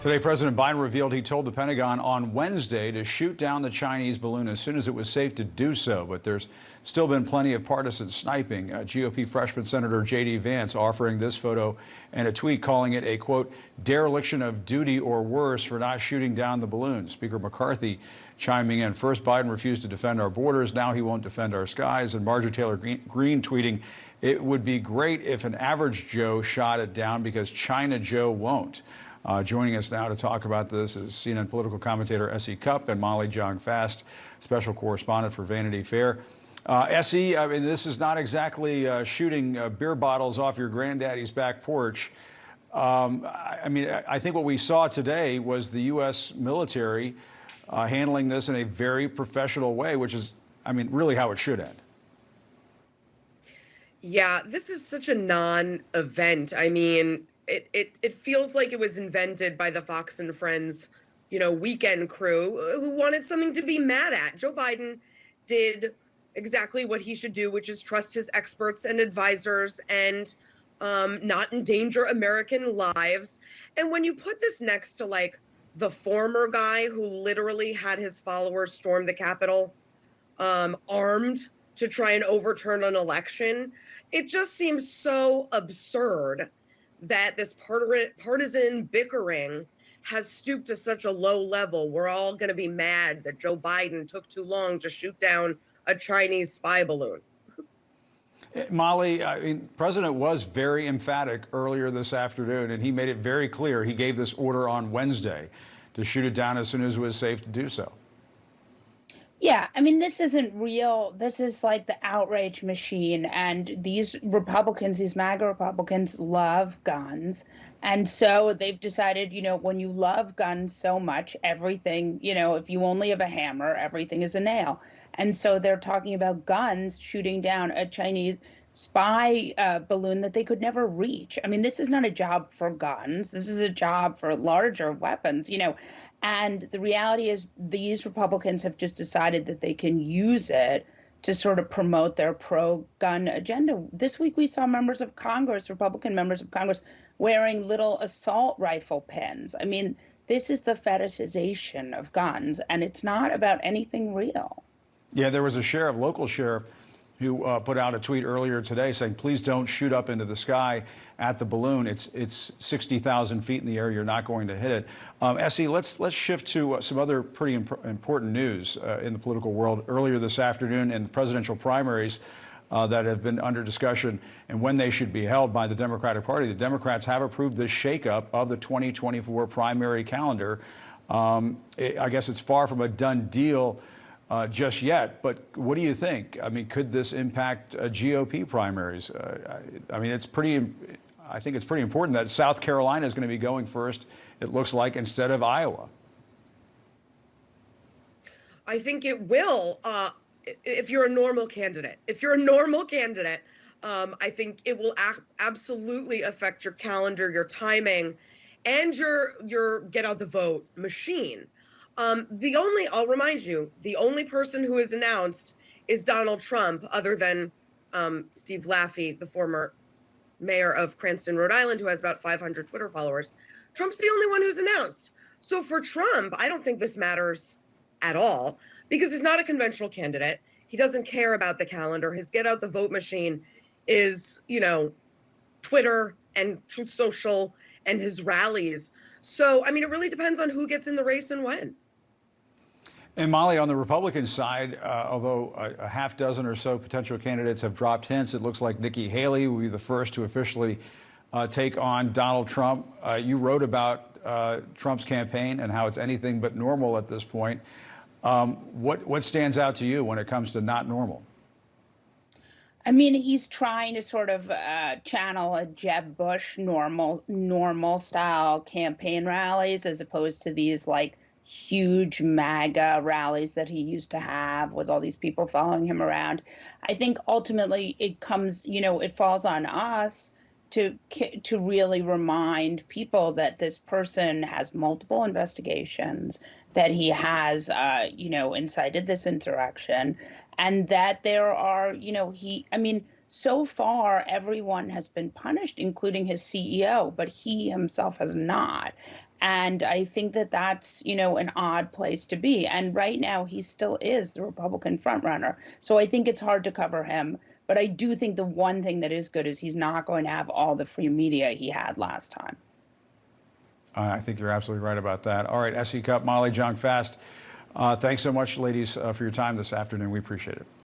Today, President Biden revealed he told the Pentagon on Wednesday to shoot down the Chinese balloon as soon as it was safe to do so. But there's still been plenty of partisan sniping. GOP freshman Senator J.D. Vance offering this photo and a tweet calling it a, quote, dereliction of duty or worse for not shooting down the balloon. Speaker McCarthy chiming in. First, Biden refused to defend our borders. Now he won't defend our skies. And Marjorie Taylor Greene tweeting, it would be great if an average Joe shot it down because China Joe won't. Joining us now to talk about this is CNN political commentator S.E. Cupp and Molly Jong-Fast, special correspondent for Vanity Fair. S.E., I mean, this is not exactly shooting beer bottles off your granddaddy's back porch. I think what we saw today was the U.S. military handling this in a very professional way, which is, I mean, really how it should end. Yeah, this is such a non-event. I mean, it feels like it was invented by the Fox and Friends, weekend crew who wanted something to be mad at. Joe Biden did exactly what he should do, which is trust his experts and advisors and not endanger American lives. And when you put this next to like the former guy who literally had his followers storm the Capitol armed to try and overturn an election, it just seems so absurd that this partisan bickering has stooped to such a low level. We're all going to be mad that Joe Biden took too long to shoot down a Chinese spy balloon. Molly, I mean, the president was very emphatic earlier this afternoon, and he made it very clear he gave this order on Wednesday to shoot it down as soon as it was safe to do so. Yeah, I mean, this isn't real. This is like the outrage machine. And these Republicans, these MAGA Republicans, love guns. And so they've decided, when you love guns so much, everything, if you only have a hammer, everything is a nail. And so they're talking about guns shooting down a Chinese spy balloon that they could never reach. I mean, this is not a job for guns. This is a job for larger weapons, And the reality is these Republicans have just decided that they can use it to sort of promote their pro-gun agenda. This week we saw members of Congress, Republican members of Congress, wearing little assault rifle pins. I mean, this is the fetishization of guns, and it's not about anything real. Yeah, there was a local sheriff, who put out a tweet earlier today saying, please don't shoot up into the sky at the balloon. It's 60,000 feet in the air. You're not going to hit it. S.E., let's shift to some other pretty important news in the political world. Earlier this afternoon in the presidential primaries that have been under discussion and when they should be held by the Democratic Party, the Democrats have approved the shakeup of the 2024 primary calendar. I guess it's far from a done deal just yet, but what do you think? I mean, could this impact GOP primaries? I think it's pretty important that South Carolina is going to be going first, it looks like, instead of Iowa. I think it will, if you're a normal candidate. I think it will absolutely affect your calendar, your timing, and your get out the vote machine. I'll remind you, the only person who is announced is Donald Trump, other than Steve Laffey, the former mayor of Cranston, Rhode Island, who has about 500 Twitter followers. Trump's the only one who's announced. So for Trump, I don't think this matters at all because he's not a conventional candidate. He doesn't care about the calendar. His get out the vote machine is, Twitter and Truth Social and his rallies. So, I mean, it really depends on who gets in the race and when. And Molly, on the Republican side, although a half dozen or so potential candidates have dropped hints, it looks like Nikki Haley will be the first to officially take on Donald Trump. You wrote about Trump's campaign and how it's anything but normal at this point. What stands out to you when it comes to not normal? I mean, he's trying to sort of channel a Jeb Bush normal style campaign rallies as opposed to these like huge MAGA rallies that he used to have with all these people following him around. I think ultimately it comes, it falls on us to really remind people that this person has multiple investigations, that he has, incited this insurrection, and that there are, so far everyone has been punished, including his CEO, but he himself has not. And I think that that's, an odd place to be. And right now, he still is the Republican frontrunner. So I think it's hard to cover him. But I do think the one thing that is good is he's not going to have all the free media he had last time. I think you're absolutely right about that. All right, S.E. Cupp, Molly Jong-Fast, thanks so much, ladies, for your time this afternoon. We appreciate it.